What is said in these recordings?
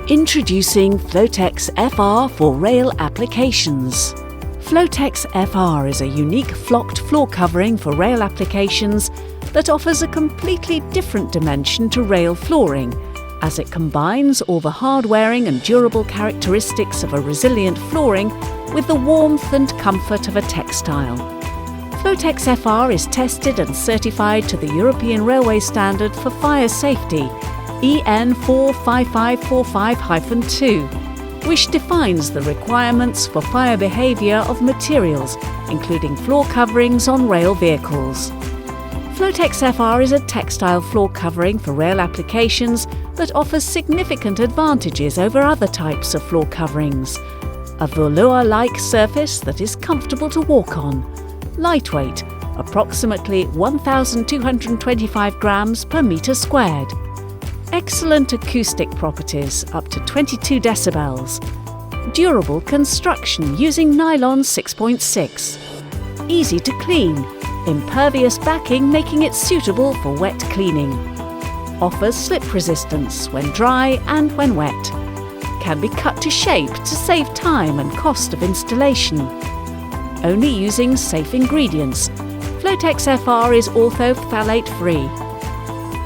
Introducing Flotex FR for rail applications. Flotex FR is a unique flocked floor covering for rail applications that offers a completely different dimension to rail flooring, as it combines all the hard-wearing and durable characteristics of a resilient flooring with the warmth and comfort of a textile. Flotex FR is tested and certified to the European Railway Standard for Fire Safety, EN 45545-2, which defines the requirements for fire behaviour of materials, including floor coverings on rail vehicles. Flotex FR is a textile floor covering for rail applications that offers significant advantages over other types of floor coverings. A velour-like surface that is comfortable to walk on. Lightweight, approximately 1,225 grams per metre squared. Excellent acoustic properties, up to 22 decibels. Durable construction using Nylon 6.6. Easy to clean. Impervious backing making it suitable for wet cleaning. Offers slip resistance when dry and when wet. Can be cut to shape to save time and cost of installation. Only using safe ingredients. Flotex FR is orthophthalate free.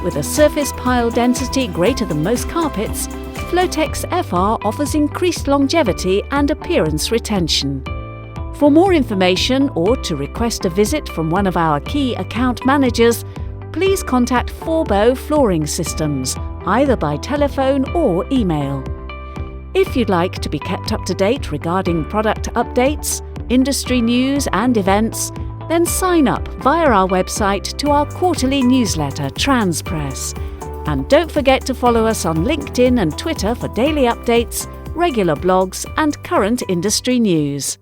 With a surface pile density greater than most carpets, Flotex FR offers increased longevity and appearance retention. For more information or to request a visit from one of our key account managers, please contact Forbo Flooring Systems, either by telephone or email. If you'd like to be kept up to date regarding product updates, industry news and events, then sign up via our website to our quarterly newsletter, Transpress. And don't forget to follow us on LinkedIn and Twitter for daily updates, regular blogs and current industry news.